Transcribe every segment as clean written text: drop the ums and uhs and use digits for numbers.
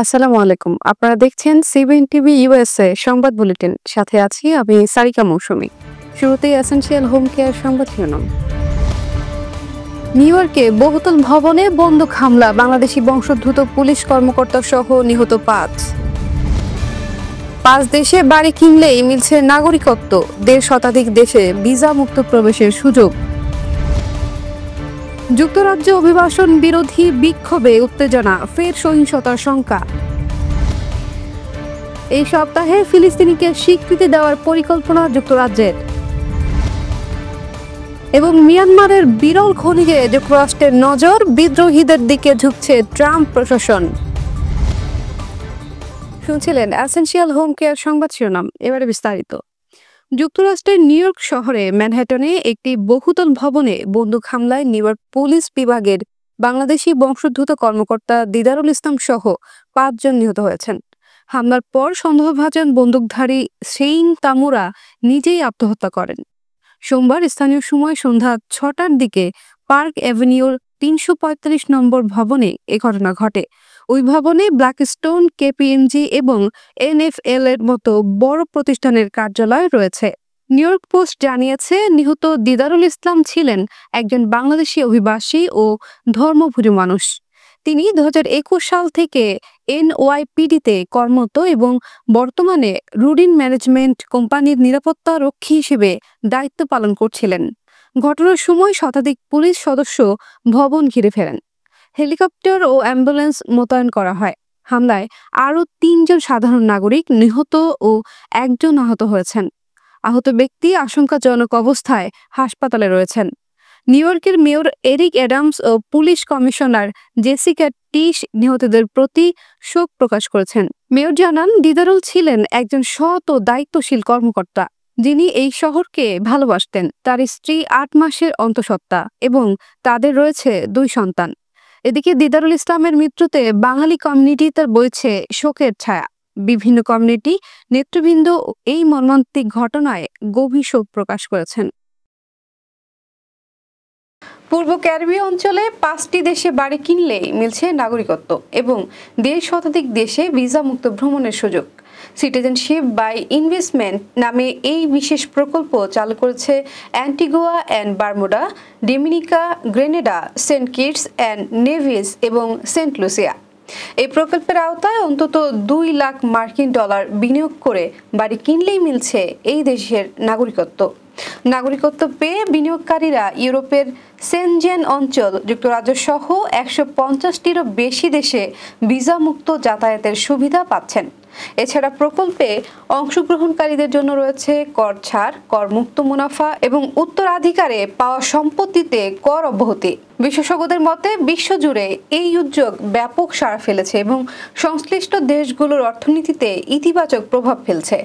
আসসালামু আলাইকুম। আপনারা দেখছেন সিবিএন টিভি ইউএসএ সংবাদ বুলেটিন। সাথে আছি আমি সারিকা মৌসুমী। শুরুতেই এসেনশিয়াল হোম কেয়ার সংবাদ শিরোনাম। নিউ ইয়র্কে বহুতল ভবনে বন্দুক হামলা, বাংলাদেশি বংশোদ্ভূত পুলিশ কর্মকর্তা সহ নিহত 5 দেশে বাড়ি কিনলেই মিলছে নাগরিকত্ব, 1.5 শতাধিক দেশে ভিসা মুক্ত প্রবেশের সুযোগ। যুক্তরাজ্যে অভিবাসন বিরোধী বিক্ষোভে উত্তেজনা, ফের সহিংসতার শঙ্কা। এই সপ্তাহে ফিলিস্তিনিকে স্বীকৃতি দেওয়ার পরিকল্পনা যুক্তরাজ্যের। এবং মিয়ানমারের বিরল খনিজে যুক্তরাষ্ট্রের নজর, বিদ্রোহীদের দিকে ঝুঁকছে ট্রাম্প প্রশাসন। শুনছিলেন এসেনশিয়াল হোম কেয়ার সংবাদ শিরোনাম। এবারে বিস্তারিত। যুক্তরাষ্ট্রের নিউ ইয়র্ক শহরে ম্যানহাটনে একটি বহুতল ভবনে বন্দুক হামলায় নিউ ইয়র্ক পুলিশ বিভাগের বাংলাদেশি বংশোদ্ভূত কর্মকর্তা দিদারুল ইসলাম সহ 5 জন নিহত হয়েছেন। হামলার পর সন্দেহভাজন বন্দুকধারী সেইন তামুরা নিজেই আত্মহত্যা করেন। সোমবার স্থানীয় সময় সন্ধ্যা 6টার দিকে পার্ক অ্যাভিনিউর 345 নম্বর ভবনে এ ঘটনা ঘটে। ওই ভবনে ব্ল্যাকস্টোন, কেপিএমজি এবং এনএফএল এর মতো বড় প্রতিষ্ঠানের কার্যালয় রয়েছে। নিউ ইয়র্ক পোস্ট জানিয়েছে, নিহত দিদারুল ইসলাম ছিলেন একজন বাংলাদেশি অভিবাসী ও ধর্মভীরু মানুষ। তিনি 2021 সাল থেকে এনওয়াইপিডিতে কর্মরত এবং বর্তমানে রুডিন ম্যানেজমেন্ট কোম্পানির নিরাপত্তা রক্ষী হিসেবে দায়িত্ব পালন করছিলেন। ঘটনার সময় শতাধিক পুলিশ সদস্য ভবন ঘিরে ফেলেন। হেলিকপ্টার ও অ্যাম্বুলেন্স মোতায়েন করা হয়। হামলায় আরও 3 জন সাধারণ নাগরিক নিহত ও 1 জন আহত হয়েছেন। আহত ব্যক্তি আশঙ্কাজনক অবস্থায় হাসপাতালে রয়েছেন। নিউ ইয়র্কের মেয়র এরিক অ্যাডামস ও পুলিশ কমিশনার জেসিকা টিশ নিহতদের প্রতি শোক প্রকাশ করেছেন। মেয়র জানান, দিদারুল ছিলেন একজন সৎ ও দায়িত্বশীল কর্মকর্তা, যিনি এই শহরকে ভালোবাসতেন। তার স্ত্রী 8 মাসের অন্তঃসত্ত্বা এবং তাদের রয়েছে 2 সন্তান। এদিকে দিদারুল ইসলামের মৃত্যুতে বাঙালি কমিউনিটিতে বইছে শোকের ছায়া। বিভিন্ন কমিউনিটি নেতৃবৃন্দ এই মর্মান্তিক ঘটনায় গভীর শোক প্রকাশ করেছেন। পূর্ব ক্যারিবীয় অঞ্চলে 5টি দেশে বাড়ি কিনলেই মিলছে নাগরিকত্ব এবং 1.5 শতাধিক দেশে ভিসা মুক্ত ভ্রমণের সুযোগ। সিটিজেনশিপ বাই ইনভেস্টমেন্ট নামে এই বিশেষ প্রকল্প চালু করেছে Antigua and Barbuda, Dominica, Grenada, Saint Kitts and Nevis এবং সেন্ট লুসিয়া। এই প্রকল্পের আওতায় অন্তত $2 লাখ বিনিয়োগ করে বাড়ি কিনলেই মিলছে এই দেশের নাগরিকত্ব। নাগরিকত্ব পেয়ে বিনিয়োগকারীরা ইউরোপের সেনজেন অঞ্চল, যুক্তরাজ্য সহ 150টিরও বেশি দেশে ভিসা মুক্ত যাতায়াতের সুবিধা পাচ্ছেন। এছাড়া প্রকল্পে অংশগ্রহণকারীদের জন্য রয়েছে কর ছাড়, করমুক্ত মুনাফা এবং উত্তরাধিকারে পাওয়া সম্পত্তিতে কর অব্যাহতি। বিশেষজ্ঞদের মতে বিশ্বজুড়ে এই উদ্যোগ ব্যাপক সাড়া ফেলেছে এবং সংশ্লিষ্ট দেশগুলোর অর্থনীতিতে ইতিবাচক প্রভাব ফেলছে।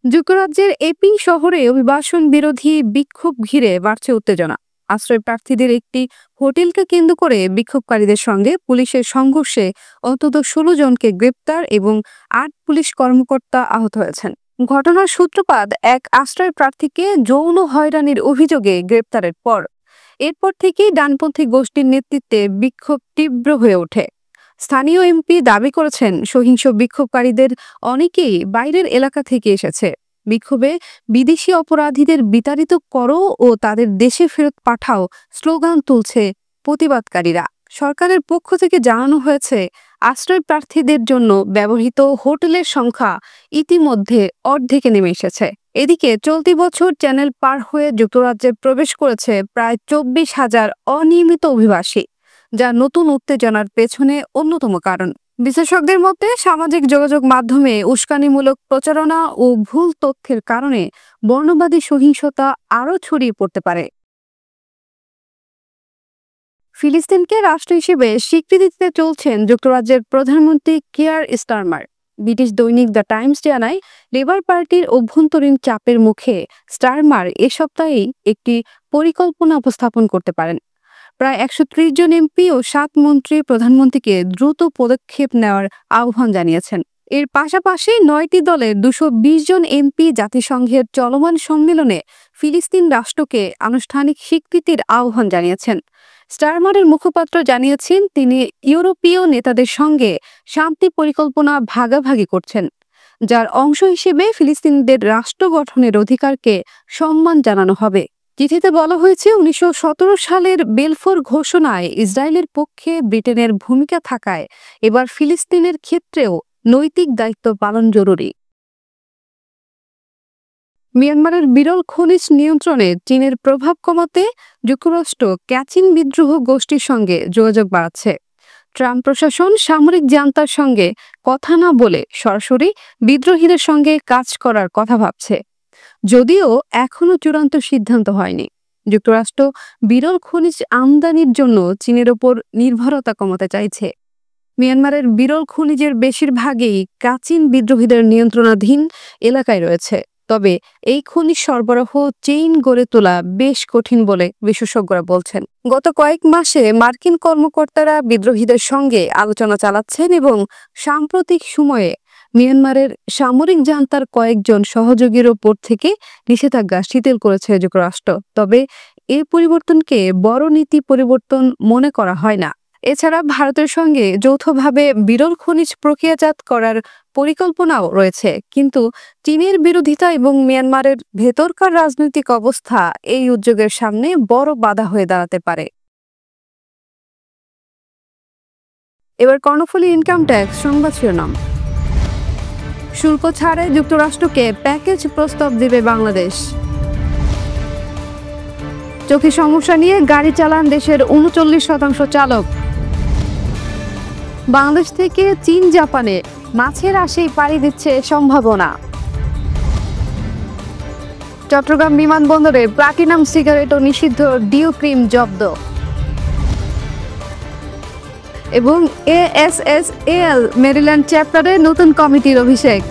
যুক্তরাজ্যের এপিং শহরে অভিবাসন বিরোধী বিক্ষোভ ঘিরে বাড়ছে উত্তেজনা। আশ্রয় প্রার্থীদের একটি হোটেলকে কেন্দ্র করে বিক্ষোভকারীদের সঙ্গে পুলিশের সংঘর্ষে অন্তত 16 জনকে গ্রেপ্তার এবং 8 পুলিশ কর্মকর্তা আহত হয়েছেন। ঘটনার সূত্রপাত এক আশ্রয় প্রার্থীকে যৌন হয়রানির অভিযোগে গ্রেপ্তারের পর। এরপর থেকেই ডানপন্থী গোষ্ঠীর নেতৃত্বে বিক্ষোভ তীব্র হয়ে ওঠে। স্থানীয় এমপি দাবি করেছেন, সহিংস বিক্ষোভকারীদের অনেকেই বাইরের এলাকা থেকে এসেছে। বিক্ষোভে বিদেশি অপরাধীদের বিতাড়িত করো ও তাদের দেশে ফেরত পাঠাও স্লোগান তুলছে প্রতিবাদকারীরা। সরকারের পক্ষ থেকে জানানো হয়েছে, আশ্রয় প্রার্থীদের জন্য ব্যবহৃত হোটেলের সংখ্যা ইতিমধ্যে অর্ধেকে নেমে এসেছে। এদিকে চলতি বছর চ্যানেল পার হয়ে যুক্তরাজ্যে প্রবেশ করেছে প্রায় 24,000 অনিয়মিত অভিবাসী, যা নতুন উত্তেজনার পেছনে অন্যতম কারণ। বিশেষজ্ঞদের মতে সামাজিক যোগাযোগ মাধ্যমে উস্কানিমূলক প্রচারণা ও ভুল তথ্যের কারণে বর্ণবাদী সহিংসতা আরও ছড়িয়ে পড়তে পারে। ফিলিস্তিনকে রাষ্ট্র হিসেবে স্বীকৃতি দিতে চলছেন যুক্তরাজ্যের প্রধানমন্ত্রী কিয়ার স্টারমার। ব্রিটিশ দৈনিক দ্য টাইমস জানায়, লেবার পার্টির অভ্যন্তরীণ চাপের মুখে স্টারমার এ সপ্তাহেই একটি পরিকল্পনা উপস্থাপন করতে পারেন। প্রায় 130 জন এমপি ও 7 মন্ত্রী প্রধানমন্ত্রীকে দ্রুত পদক্ষেপ নেওয়ার আহ্বান জানিয়েছেন। এর পাশাপাশি 9টি দলের 220 জন এমপি জাতিসংঘের চলমান সম্মেলনে ফিলিস্তিন রাষ্ট্রকে আনুষ্ঠানিক স্বীকৃতির আহ্বান জানিয়েছেন। স্টারমারের মুখপাত্র জানিয়েছেন তিনি ইউরোপীয় নেতাদের সঙ্গে শান্তি পরিকল্পনা ভাগাভাগি করছেন, যার অংশ হিসেবে ফিলিস্তিনিদের রাষ্ট্র গঠনের অধিকারকে সম্মান জানানো হবে। চিঠিতে বলা হয়েছে 1917 সালের বেলফোর ঘোষণায় ইসরায়েলের পক্ষে ব্রিটেনের ভূমিকা থাকায় এবার ফিলিস্তিনের ক্ষেত্রেও নৈতিক দায়িত্ব পালন জরুরি। মিয়ানমারের বিরল খনিজ নিয়ন্ত্রণে চীনের প্রভাব কমাতে যুক্তরাষ্ট্র ক্যাচিন বিদ্রোহ গোষ্ঠীর সঙ্গে যোগাযোগ বাড়াচ্ছে। ট্রাম্প প্রশাসন সামরিক জান্তার সঙ্গে কথা না বলে সরাসরি বিদ্রোহীদের সঙ্গে কাজ করার কথা ভাবছে, যদিও এখনো চূড়ান্ত সিদ্ধান্ত হয়নি। যুক্তরাষ্ট্র বিরল খনিজ আমদানির জন্য চীনের ওপর নির্ভরতা কমাতে চাইছে। মিয়ানমারের বিরল খনিজের বেশিরভাগই কাচিন বিদ্রোহীদের নিয়ন্ত্রণাধীন এলাকায় রয়েছে, তবে এই খনিজ সরবরাহ চেইন গড়ে তোলা বেশ কঠিন বলে বিশেষজ্ঞরা বলছেন। গত কয়েক মাসে মার্কিন কর্মকর্তারা বিদ্রোহীদের সঙ্গে আলোচনা চালাচ্ছেন এবং সাম্প্রতিক সময়ে মিয়ানমারের সামরিক জান্তার কয়েকজন সহযোগীর ওপর থেকে নিষেধাজ্ঞা শিথিল করেছে যুক্তরাষ্ট্র। তবে এই পরিবর্তনকে বড় নীতি পরিবর্তন মনে করা হয় না। এছাড়া ভারতের সঙ্গে যৌথভাবে বিরল খনিজ প্রক্রিয়াজাত করার পরিকল্পনাও রয়েছে, কিন্তু চীনের বিরোধিতা এবং মিয়ানমারের ভেতরকার রাজনৈতিক অবস্থা এই উদ্যোগের সামনে বড় বাধা হয়ে দাঁড়াতে পারে। এবার কর্ণফুলী ইনকাম ট্যাক্স সংবাদ শিরোনাম। শুল্ক ছাড়ে যুক্তরাষ্ট্রকে প্যাকেজ প্রস্তাব দেবে বাংলাদেশ। চোখে সমস্যা নিয়ে গাড়ি চালান দেশের 39% চালক। বাংলাদেশ থেকে চীন জাপানে মাছের আশায় পাড়ি দিচ্ছে সম্ভাবনা। চট্টগ্রাম বিমানবন্দরে প্লাটিনাম সিগারেট ও নিষিদ্ধ ডিও ক্রিম জব্দ। এবং ASSAL মেরিল্যান্ড চ্যাপ্টারে নতুন কমিটির অভিষেক।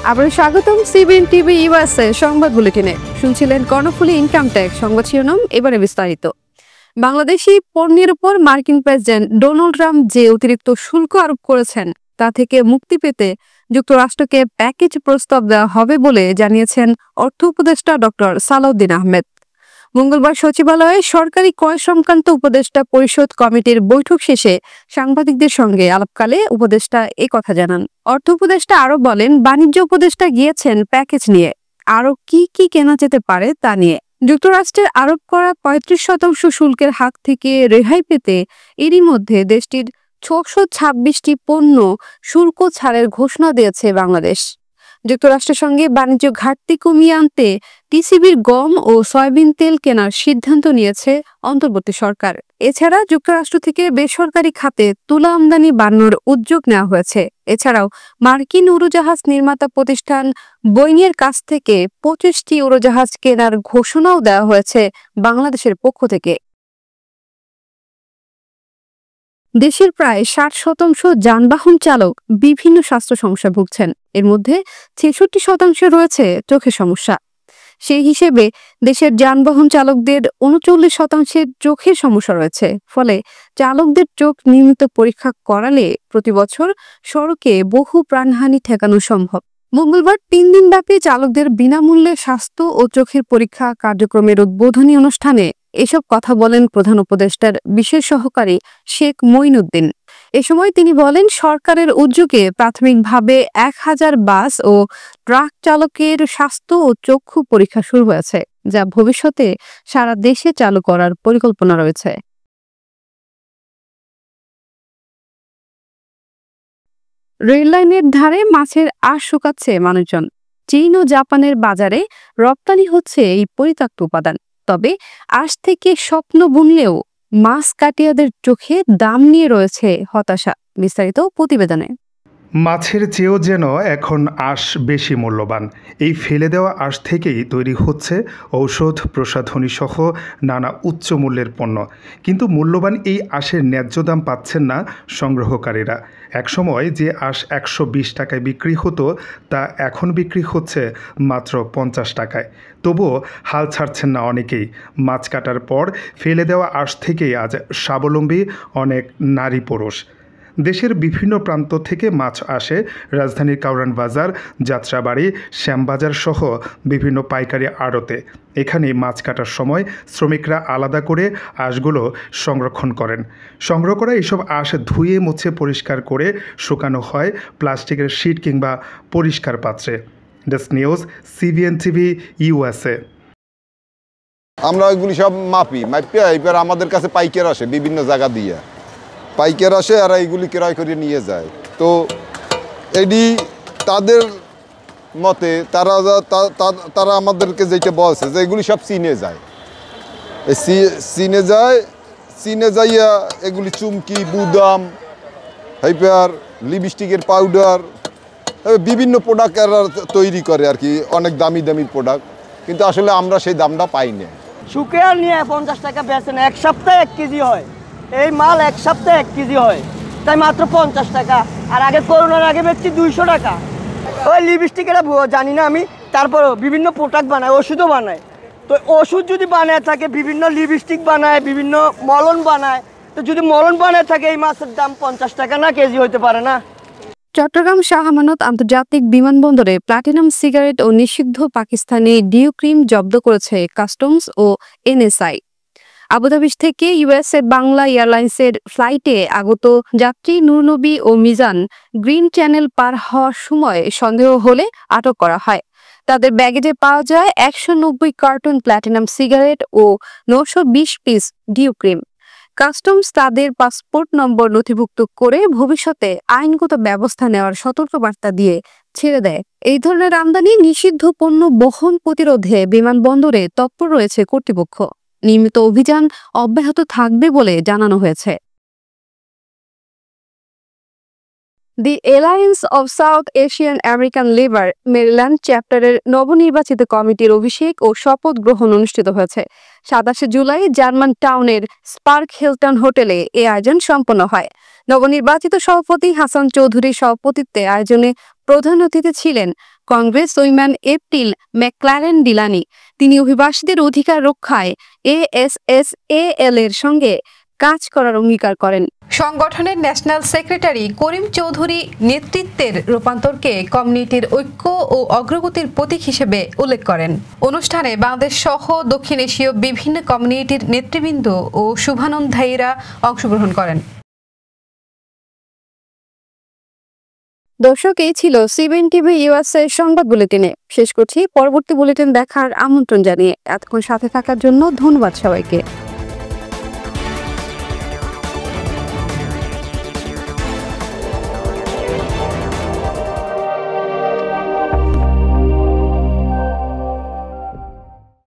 আবার স্বাগতম সিবিএন টিভি ইউএসএ সংবাদ বুলেটিনে। শুনছিলেন কর্ণফুলী ইনকাম ট্যাক্স সংবাদ শিরোনাম, এবারে বিস্তারিত। বাংলাদেশি পণ্যের উপর মার্কিন প্রেসিডেন্ট ডোনাল্ড ট্রাম্প যে অতিরিক্ত শুল্ক আরোপ করেছেন তা থেকে মুক্তি পেতে যুক্তরাষ্ট্রকে প্যাকেজ প্রস্তাব দেওয়া হবে বলে জানিয়েছেন অর্থ উপদেষ্টা ডক্টর সালাউদ্দিন আহমেদ। মঙ্গলবার সচিবালয়ে সরকারি ক্রয় সংক্রান্ত উপদেষ্টা পরিষদ কমিটির বৈঠক শেষে সাংবাদিকদের সঙ্গে আলাপকালে উপদেষ্টা এই কথা জানান। অর্থ উপদেষ্টা আরও বলেন, বাণিজ্য উপদেষ্টা গিয়েছেন প্যাকেজ নিয়ে, আরও কি কি কেনা যেতে পারে তা নিয়ে। যুক্তরাষ্ট্রের আরোপ করা 35% শুল্কের হাত থেকে রেহাই পেতে এরই মধ্যে দেশটির 626টি পণ্য শুল্ক ছাড়ের ঘোষণা দিয়েছে বাংলাদেশ। যুক্তরাষ্ট্রের সঙ্গে বাণিজ্য ঘাটতি কমিয়ে আনতে টিসিবির গম ও সয়াবিন তেল কেনার সিদ্ধান্ত নিয়েছে অন্তর্বর্তী সরকার। এছাড়া যুক্তরাষ্ট্র থেকে বেসরকারি খাতে তুলা আমদানি বাড়ানোর উদ্যোগ নেওয়া হয়েছে। এছাড়াও মার্কিন উড়োজাহাজ নির্মাতা প্রতিষ্ঠান বোয়িংয়ের কাছ থেকে 25টি উড়োজাহাজ কেনার ঘোষণাও দেওয়া হয়েছে বাংলাদেশের পক্ষ থেকে। দেশের প্রায় 60% যানবাহন চালক বিভিন্ন স্বাস্থ্য সমস্যায় ভুগছেন। এর মধ্যে 66% রয়েছে চোখের সমস্যা। সেই হিসেবে দেশের যানবাহন চালকদের 39% চোখের সমস্যা রয়েছে। ফলে চালকদের চোখ নিয়মিত পরীক্ষা করালে প্রতি বছর সড়কে বহু প্রাণহানি ঠেকানো সম্ভব। মঙ্গলবার 3 দিনব্যাপী চালকদের বিনামূল্যে স্বাস্থ্য ও চোখের পরীক্ষা কার্যক্রমের উদ্বোধনী অনুষ্ঠানে এসব কথা বলেন প্রধান উপদেষ্টার বিশেষ সহকারী শেখ মঈনুদ্দিন। এ সময় তিনি বলেন, সরকারের উদ্যোগে প্রাথমিকভাবে 1000 বাস ও ট্রাক চালকের স্বাস্থ্য ও চক্ষু পরীক্ষা শুরু হয়েছে, যা ভবিষ্যতে সারা দেশে চালু করার পরিকল্পনা রয়েছে। রেললাইনের ধারে মাছের আঁশ শুকাচ্ছে মানুষজন। চীন ও জাপানের বাজারে রপ্তানি হচ্ছে এই পরিত্যক্ত উপাদান। তবে আঁশ থেকে স্বপ্ন বুনলেও মাছ কাটিয়াদের চোখে দাম নিয়ে রয়েছে হতাশা। বিস্তারিত প্রতিবেদনে। মাছের চেয়েও যেন এখন আঁশ বেশি মূল্যবান। এই ফেলে দেওয়া আঁশ থেকেই তৈরি হচ্ছে ঔষধ, প্রসাধনী সহ নানা উচ্চ মূল্যের পণ্য। কিন্তু মূল্যবান এই আঁশের ন্যায্য দাম পাচ্ছেন না সংগ্রহকারীরা। একসময় যে আঁশ 120 টাকায় বিক্রি হতো তা এখন বিক্রি হচ্ছে মাত্র 50 টাকায়। তবুও হাল ছাড়ছেন না অনেকেই। মাছ কাটার পর ফেলে দেওয়া আঁশ থেকেই আজ স্বাবলম্বী অনেক নারী পুরুষ। দেশের বিভিন্ন প্রান্ত থেকে মাছ আসে রাজধানীর কাউরান বাজার, যাত্রাবাড়ি, শ্যামবাজার সহ বিভিন্ন পাইকারি আড়তে। এখানে মাছ কাটার সময় শ্রমিকরা আলাদা করে আঁশগুলো সংরক্ষণ করেন। সংগ্রহ করা এসব আঁশ ধুয়ে মুছে পরিষ্কার করে শুকানো হয় প্লাস্টিকের শিট কিংবা পরিষ্কার পাত্রে। Desk news, CBN TV, USA. আমরা ওইগুলি সব মাপিয়া এবার আমাদের কাছে পাইকার আসে, বিভিন্ন জায়গা দিয়ে পাইকার আসে আর এইগুলি ক্রয় করে নিয়ে যায়। তো এটি তাদের মতে তারা আমাদেরকে যেটা বলছে যে এগুলি সব চীনে যায়, চীনে যাইয়া এগুলি চুমকি, বুদাম, হাইপার, লিপস্টিকের পাউডার, বিভিন্ন প্রোডাক্ট তৈরি করে আর কি, অনেক দামি দামি প্রোডাক্ট, কিন্তু আসলে আমরা সেই দামটা পাই না। শুকিয়ে নিয়ে 50 টাকা বেচে না, এক সপ্তাহে 1 কেজি হয়। এই মাল এক সপ্তাহে 1 কেজি হয়, তাই মাত্র 50 টাকা। আর আগে করোনার আগে বেচছি 200 টাকা। ওই লিপস্টিকেরা জানি না আমি, তারপরেও বিভিন্ন প্রোডাক্ট বানায়, ওষুধও বানায়। তো ওষুধ যদি বানায় থাকে, বিভিন্ন লিপস্টিক বানায়, বিভিন্ন মলন বানায়, তো যদি মলন বানায় থাকে এই মাছের দাম 50 টাকা না কেজি হইতে পারে না। চট্টগ্রাম শাহ আমানত আন্তর্জাতিক বিমানবন্দরে প্লাটিনাম সিগারেট ও নিষিদ্ধ পাকিস্তানি ডিউ ক্রিম জব্দ করেছে কাস্টমস ও এনএসআই। আবুধাবি থেকে ইউএসএ বাংলা এয়ারলাইন্সের ফ্লাইটে আগত যাত্রী নূরনবী ও মিজান গ্রিন চ্যানেল পার হওয়ার সময় সন্দেহ হলে আটক করা হয়। তাদের ব্যাগেজে পাওয়া যায় 190 কার্টন প্লাটিনাম সিগারেট ও 920 পিস ডিউ ক্রিম। কাস্টমস তাদের পাসপোর্ট নম্বর নথিভুক্ত করে ভবিষ্যতে আইনগত ব্যবস্থা নেওয়ার সতর্কবার্তা দিয়ে ছেড়ে দেয়। এই ধরনের আমদানি নিষিদ্ধ পণ্য বহন প্রতিরোধে বিমানবন্দরে তৎপর রয়েছে কর্তৃপক্ষ। নিয়মিত অভিযান অব্যাহত থাকবে বলে জানানো হয়েছে। The alliance of South Asian American labour Maryland চ্যাপ্টারের নবনির্বাচিত কমিটির অভিষেক ও শপথ গ্রহণ অনুষ্ঠিত হয়েছে। 27 জুলাই জার্মান টাউনের স্পার্ক হিলটন হোটেলে এ আয়োজন সম্পন্ন হয়। নবনির্বাচিত সভাপতি হাসান চৌধুরীর সভাপতিত্বে আয়োজনে প্রধান অতিথি ছিলেন কংগ্রেস উইম্যান এপ্রিল ম্যাকক্লারেন ডিলানি। তিনি অভিবাসীদের অধিকার রক্ষায় ASSAL এর সঙ্গে কাজ করার অঙ্গীকার করেন। সংগঠনের ন্যাশনাল সেক্রেটারি করিম চৌধুরী নেতৃত্বের রূপান্তরকে কমিউনিটির ঐক্য ও অগ্রগতির প্রতীক হিসেবে উল্লেখ করেন। অনুষ্ঠানে বাংলাদেশ সহ দক্ষিণ এশীয় বিভিন্ন কমিউনিটির নেতৃবৃন্দ ও শুভানুধ্যায়ীরা অংশগ্রহণ করেন। দর্শক, এই ছিল সিবিএন টিভি ইউএসএ সংবাদ বুলেটিনে। শেষ করছি, পরবর্তী বুলেটিন দেখার আমন্ত্রণ জানিয়ে এতক্ষণ সাথে থাকার জন্য ধন্যবাদ সবাইকে।